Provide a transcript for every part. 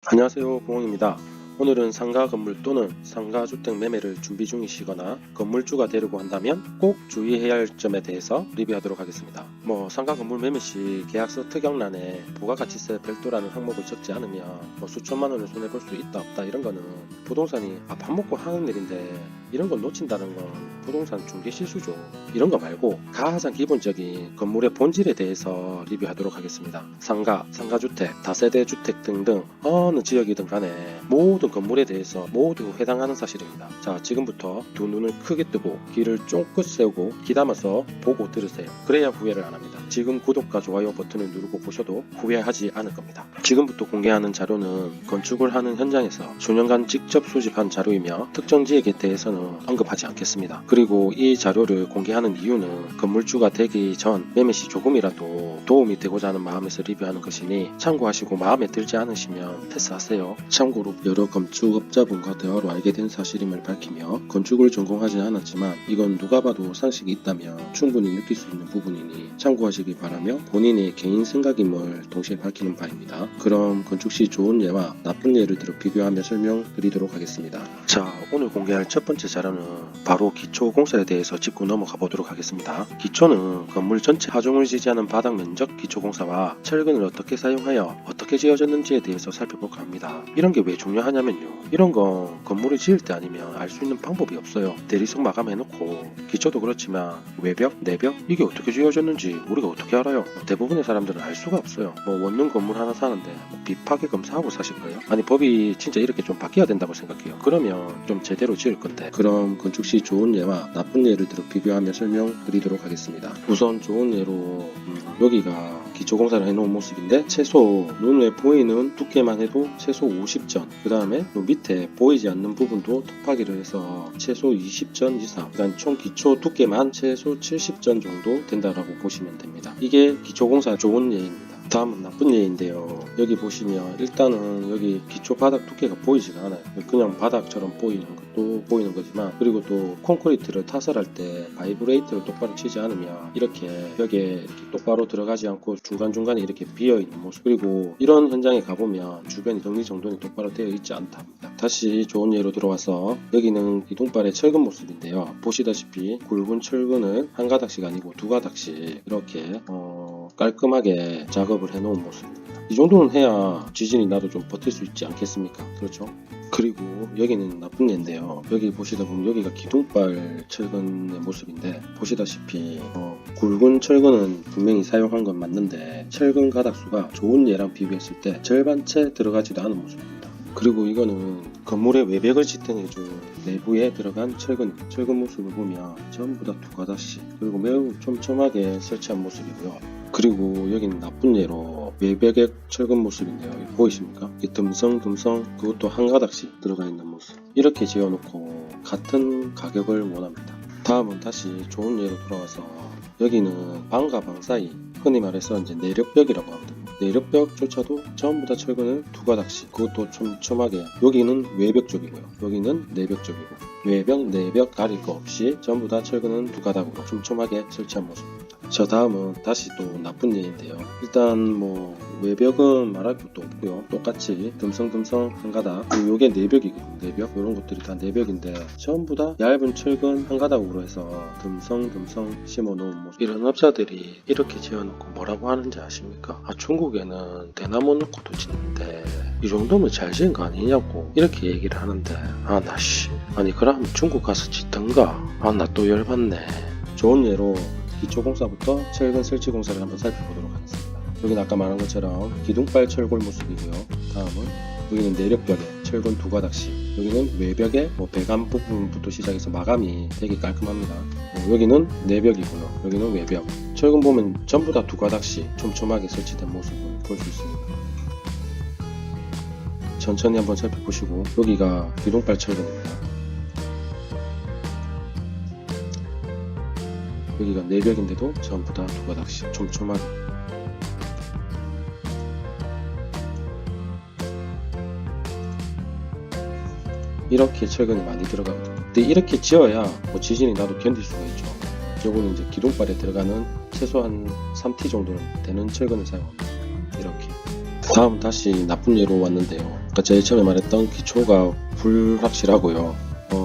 안녕하세요, 봉홍입니다. 오늘은 상가 건물 또는 상가주택 매매를 준비 중이시거나 건물주가 되려고 한다면 꼭 주의해야 할 점에 대해서 리뷰하도록 하겠습니다. 상가 건물 매매 시 계약서 특약란에 부가가치세 별도라는 항목을 적지 않으면 수천만 원을 손해볼 수 있다 없다 이런 거는 부동산이 밥 먹고 하는 일인데 이런 걸 놓친다는 건 부동산 중개 실수죠. 이런 거 말고 가장 기본적인 건물의 본질에 대해서 리뷰하도록 하겠습니다. 상가, 상가주택, 다세대 주택 등등 어느 지역이든 간에 모든 건물에 대해서 모두 해당하는 사실입니다. 자, 지금부터 두 눈을 크게 뜨고 귀를 쫑긋 세우고 귀담아서 보고 들으세요. 그래야 후회를 안 합니다. 지금 구독과 좋아요 버튼을 누르고 보셔도 후회하지 않을 겁니다. 지금부터 공개하는 자료는 건축을 하는 현장에서 수년간 직접 수집한 자료이며 특정 지역에 대해서는 언급하지 않겠습니다. 그리고 이 자료를 공개하는 이유는 건물주가 되기 전 매매 시 조금이라도 도움이 되고자 하는 마음에서 리뷰하는 것이니 참고하시고 마음에 들지 않으시면 패스하세요. 참고로 여러 건축업자분과 대화로 알게 된 사실임을 밝히며 건축을 전공하지 않았지만 이건 누가 봐도 상식이 있다면 충분히 느낄 수 있는 부분이니 참고하시기 바라며 본인의 개인 생각임을 동시에 밝히는 바입니다. 그럼 건축 시 좋은 예와 나쁜 예를 들어 비교하며 설명드리도록 하겠습니다. 자, 오늘 공개할 첫 번째 자료는 바로 기초공사에 대해서 짚고 넘어가 보도록 하겠습니다. 기초는 건물 전체 하중을 지지하는 바닥 면적 기초공사와 철근을 어떻게 사용하여 어떻게 지어졌는지에 대해서 살펴볼까 합니다. 이런 게 왜 중요하냐면요, 이런 건 건물을 지을 때 아니면 알 수 있는 방법이 없어요. 대리석 마감해놓고 기초도 그렇지만 외벽, 내벽 이게 어떻게 지어졌는지 우리가 어떻게 알아요? 대부분의 사람들은 알 수가 없어요. 원룸 건물 하나 사는데 비파괴 검사하고 사실 거예요? 아니, 법이 진짜 이렇게 좀 바뀌어야 된다고 생각해요. 그러면 좀 제대로 지을 건데. 그럼 건축 시 좋은 예와 나쁜 예를 들어 비교하며 설명드리도록 하겠습니다. 우선 좋은 예로 여기가 기초공사를 해놓은 모습인데 최소 눈에 보이는 두께만 해도 최소 50전, 그 다음에 밑에 보이지 않는 부분도 톱하기를 해서 최소 20전 이상, 그러니까 총 기초 두께만 최소 70전 정도 된다라고 보시면 됩니다. 이게 기초공사 좋은 예입니다. 다음은 나쁜 예인데요. 여기 보시면 일단은 여기 기초 바닥 두께가 보이지가 않아요. 그냥 바닥처럼 보이는 것도 보이는 거지만, 그리고 또 콘크리트를 타설할 때 바이브레이트를 똑바로 치지 않으면 이렇게 벽에 이렇게 똑바로 들어가지 않고 중간중간에 이렇게 비어있는 모습, 그리고 이런 현장에 가보면 주변이 정리정돈이 똑바로 되어 있지 않답니다. 다시 좋은 예로 들어와서 여기는 기둥발의 철근 모습인데요. 보시다시피 굵은 철근을 한 가닥씩 아니고 두 가닥씩 이렇게 깔끔하게 작업을 해놓은 모습입니다. 이 정도는 해야 지진이 나도 좀 버틸 수 있지 않겠습니까? 그렇죠? 그리고 여기는 나쁜 예인데요. 여기 보시다 보면 여기가 기둥발 철근의 모습인데 보시다시피 굵은 철근은 분명히 사용한 건 맞는데 철근 가닥수가 좋은 예랑 비교했을 때 절반 채 들어가지도 않은 모습입니다. 그리고 이거는 건물의 외벽을 지탱해준 내부에 들어간 철근 모습을 보면 전부 다 두 가닥씩, 그리고 매우 촘촘하게 설치한 모습이고요. 그리고 여기는 나쁜 예로 외벽의 철근 모습인데요. 보이십니까? 이 듬성듬성 그것도 한 가닥씩 들어가 있는 모습. 이렇게 지어놓고 같은 가격을 원합니다. 다음은 다시 좋은 예로 돌아와서 여기는 방과 방 사이, 흔히 말해서 이제 내력벽이라고 합니다. 내력벽조차도 전부 다 철근을 두 가닥씩, 그것도 촘촘하게. 여기는 외벽 쪽이고요, 여기는 내벽 쪽이고, 외벽, 내벽 가릴 거 없이 전부 다 철근은 두 가닥으로 촘촘하게 설치한 모습입니다. 자, 다음은 다시 또 나쁜 예인데요. 일단 외벽은 말할 것도 없고요. 똑같이 듬성듬성 한 가닥, 요게 내벽이거든요. 내벽, 이런 것들이 다 내벽인데 전부 다 얇은 철근 한 가닥으로 해서 듬성듬성 심어 놓은 모습. 이런 업자들이 이렇게 지어놓고 뭐라고 하는지 아십니까? 중국에는 대나무 놓고도 짓는데 이 정도면 잘 지은 거 아니냐고 이렇게 얘기를 하는데, 아니 그럼 중국 가서 짓던가. 나 또 열받네. 좋은 예로 기초공사부터 철근 설치 공사를 한번 살펴보도록 하겠습니다. 여기는 아까 말한 것처럼 기둥발 철골 모습이고요. 다음은 여기는 내력벽에 철근 두 가닥씩, 여기는 외벽에 배관 부분부터 시작해서 마감이 되게 깔끔합니다. 여기는 내벽이고요, 여기는 외벽. 철근 보면 전부 다 두 가닥씩 촘촘하게 설치된 모습을 볼 수 있습니다. 천천히 한번 살펴보시고, 여기가 기둥발 철근입니다. 여기가 내벽인데도 전부 다 두 가닥씩 촘촘하게. 이렇게 철근이 많이 들어가거든요. 근데 이렇게 지어야 지진이 나도 견딜 수가 있죠. 요거는 이제 기둥발에 들어가는 최소한 3T 정도는 되는 철근을 사용합니다. 이렇게. 다음 다시 나쁜 예로 왔는데요. 아까 제일 처음에 말했던 기초가 불확실하고요.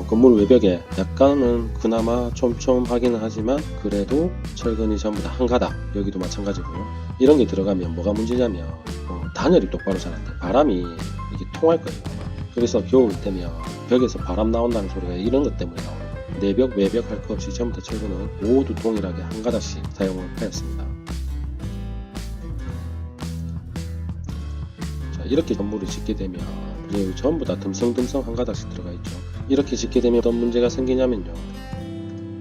건물 외벽에 약간은 그나마 촘촘하기는 하지만 그래도 철근이 전부 다 한 가닥, 여기도 마찬가지고요. 이런 게 들어가면 뭐가 문제냐면 단열이 똑바로 잘 안 돼. 바람이 이게 통할 거예요. 그래서 겨울 때면 벽에서 바람 나온다는 소리가 이런 것 때문에 나오는 거예요. 내벽, 외벽 할 것 없이 전부 다 철근은 모두 동일하게 한 가닥씩 사용을 하였습니다. 자, 이렇게 건물을 짓게 되면 전부 다 듬성듬성 한 가닥씩 들어가 있죠. 이렇게 짓게 되면 어떤 문제가 생기냐면요.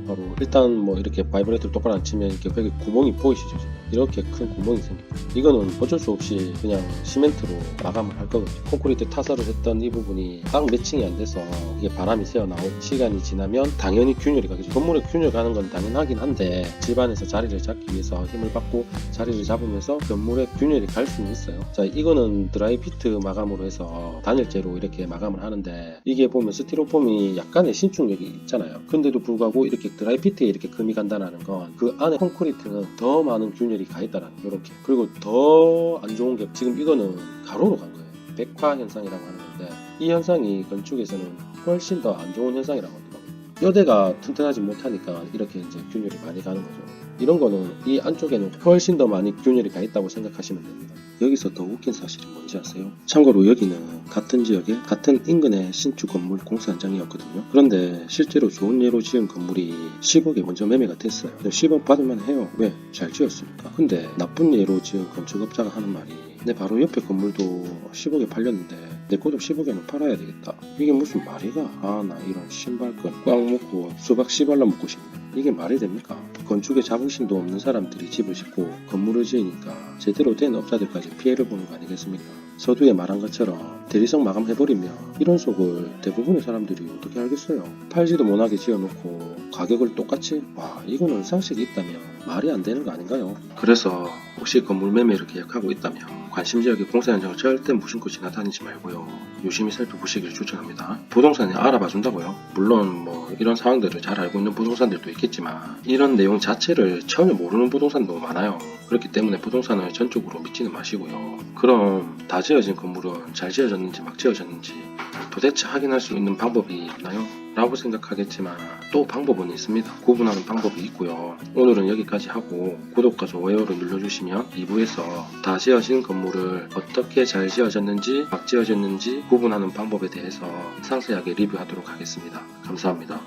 바로 일단 뭐 이렇게 바이브레이터를 똑바로 안 치면 이렇게 벽에 구멍이 보이시죠? 지금? 이렇게 큰 구멍이 생깁니다. 이거는 어쩔 수 없이 그냥 시멘트로 마감을 할 거거든요. 콘크리트 타설을 했던 이 부분이 딱 매칭이 안 돼서 이게 바람이 새어나오고 시간이 지나면 당연히 균열이 가겠죠. 건물에 균열 가는 건 당연하긴 한데 집안에서 자리를 잡기 위해서 힘을 받고 자리를 잡으면서 건물에 균열이 갈 수는 있어요. 자, 이거는 드라이 피트 마감으로 해서 단열재로 이렇게 마감을 하는데 이게 보면 스티로폼이 약간의 신축력이 있잖아요. 근데도 불구하고 이렇게 드라이 피트에 이렇게 금이 간다는 건 그 안에 콘크리트는 더 많은 균열이 가 있다라는 거예요. 이렇게. 그리고 더 안 좋은 게 지금 이거는 가로로 간 거예요. 백화 현상이라고 하는 건데 이 현상이 건축에서는 훨씬 더 안 좋은 현상이라고 하더라고요. 뼈대가 튼튼하지 못하니까 이렇게 이제 균열이 많이 가는 거죠. 이런 거는 이 안쪽에는 훨씬 더 많이 균열이 가 있다고 생각하시면 됩니다. 여기서 더 웃긴 사실이 뭔지 아세요? 참고로 여기는 같은 지역에 같은 인근의 신축 건물 공사 현장이었거든요. 그런데 실제로 좋은 예로 지은 건물이 10억에 먼저 매매가 됐어요. 10억 받을만 해요. 왜? 잘 지었으니까. 근데 나쁜 예로 지은 건축업자가 하는 말이 내 바로 옆에 건물도 10억에 팔렸는데 내 것도 10억에는 팔아야 되겠다. 이게 무슨 말이가? 나 이런 신발끈 꽉 묶고 수박 씨발라 먹고 싶네. 이게 말이 됩니까? 건축에 자부심도 없는 사람들이 집을 짓고 건물을 지으니까 제대로 된 업자들까지 피해를 보는 거 아니겠습니까? 서두에 말한 것처럼 대리석 마감해버리면 이런 속을 대부분의 사람들이 어떻게 알겠어요? 팔지도 못하게 지어놓고 가격을 똑같이? 와, 이거는 상식이 있다면 말이 안 되는 거 아닌가요? 그래서 혹시 건물 매매를 계획하고 있다면 관심 지역의 공사 현장을 절대 무심코 지나다니지 말고요. 유심히 살펴보시길 추천합니다. 부동산이 알아봐 준다고요? 물론 뭐 이런 상황들을 잘 알고 있는 부동산들도 있겠지만 이런 내용 자체를 전혀 모르는 부동산도 많아요. 그렇기 때문에 부동산을 전적으로 믿지는 마시고요. 그럼 다 지어진 건물은 잘 지어졌는지 막 지어졌는지 도대체 확인할 수 있는 방법이 있나요? 라고 생각하겠지만 또 방법은 있습니다. 구분하는 방법이 있고요. 오늘은 여기까지 하고 구독과 좋아요를 눌러주시면 2부에서 다 지어진 건물을 어떻게 잘 지어졌는지 막 지어졌는지 구분하는 방법에 대해서 상세하게 리뷰하도록 하겠습니다. 감사합니다.